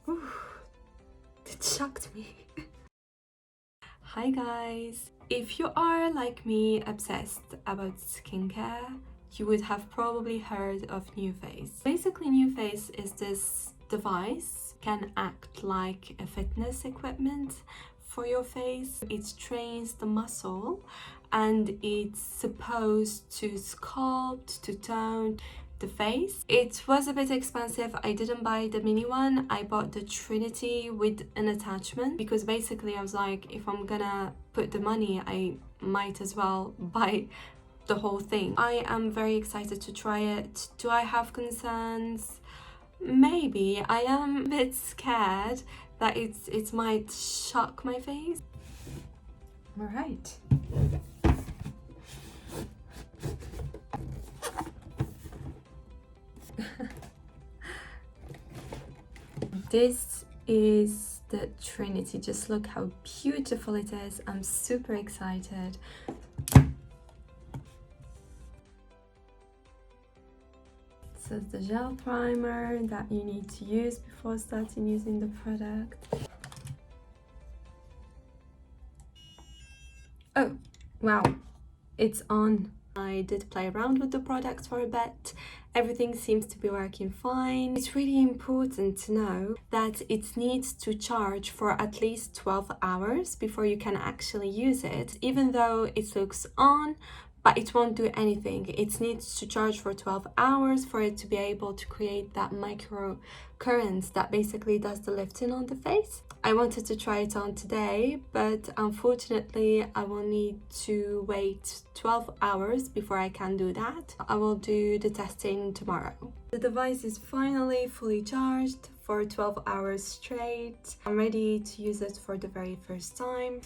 Ooh, it shocked me. Hi guys! If you are like me obsessed about skincare, you would have probably heard of Nuface. Basically, Nuface is this device, can act like a fitness equipment for your face. It trains the muscle and it's supposed to sculpt, to tone the face. It was a bit expensive. I didn't buy the mini one. I bought the Trinity with an attachment because basically I was like, if I'm gonna put the money, I might as well buy the whole thing. I am very excited to try it. Do I have concerns? Maybe. I am a bit scared that it might shock my face. All right. This is the Trinity. Just look how beautiful it is. I'm super excited. This is the gel primer that you need to use before starting using the product. Oh, wow, it's on. I did play around with the product for a bit. Everything seems to be working fine. It's really important to know that it needs to charge for at least 12 hours before you can actually use it. Even though it looks on, but it won't do anything. It needs to charge for 12 hours for it to be able to create that micro currents that basically does the lifting on the face. I wanted to try it on today, but unfortunately I will need to wait 12 hours before I can do that. I will do the testing tomorrow. The device is finally fully charged for 12 hours straight. I'm ready to use it for the very first time.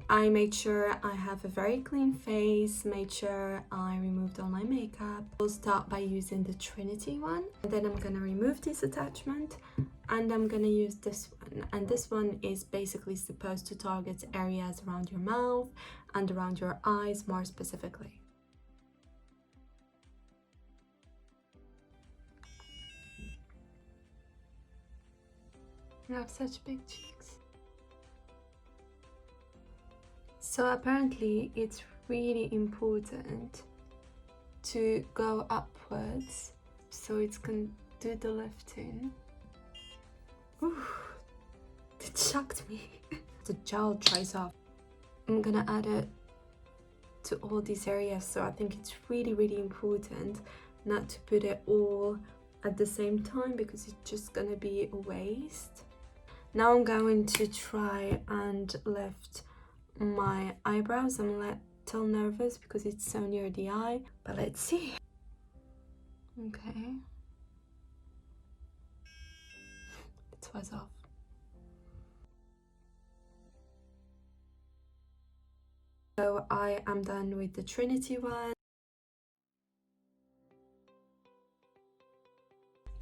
I made sure I have a very clean face, made sure I removed all my makeup. We'll start by using the Trinity one. And then I'm gonna remove this attachment and I'm gonna use this one. And this one is basically supposed to target areas around your mouth and around your eyes more specifically. You have such big cheeks. So apparently it's really important to go upwards so it can do the lifting. Ooh, it shocked me. The gel dries off. I'm gonna add it to all these areas, so I think it's really important not to put it all at the same time because it's just gonna be a waste. Now I'm going to try and lift my eyebrows. I'm a little nervous because it's so near the eye, but let's see. Okay, it was off. So I am done with the Trinity one.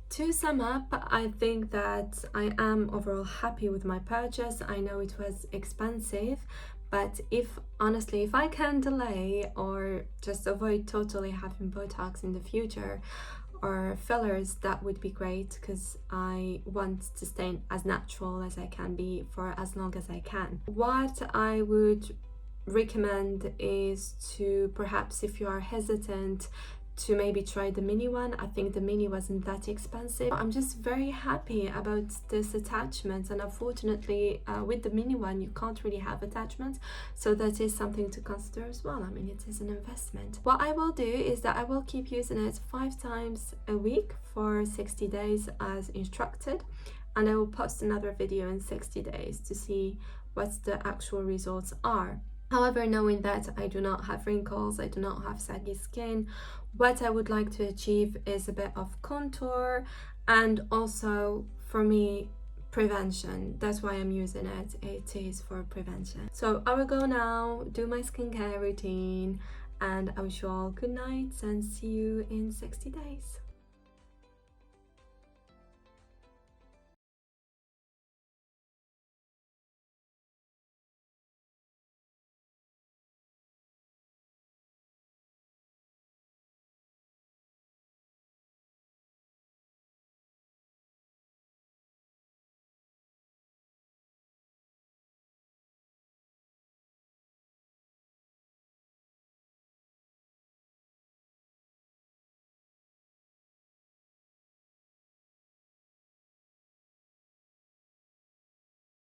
To sum up, I think that I am overall happy with my purchase. I know it was expensive, but honestly, if I can delay or just avoid totally having Botox in the future or fillers, that would be great because I want to stay as natural as I can be for as long as I can. What I would recommend is to perhaps, if you are hesitant, to maybe try the mini one. I think the mini wasn't that expensive. I'm just very happy about this attachment, and unfortunately with the mini one you can't really have attachments, so that is something to consider as well. I mean, it is an investment. What I will do is that I will keep using it 5 times a week for 60 days as instructed, and I will post another video in 60 days to see what the actual results are. However, knowing that I do not have wrinkles, I do not have saggy skin, what I would like to achieve is a bit of contour and also, for me, prevention. That's why I'm using it. It is for prevention. So I will go now, do my skincare routine, and I wish you all good nights and see you in 60 days.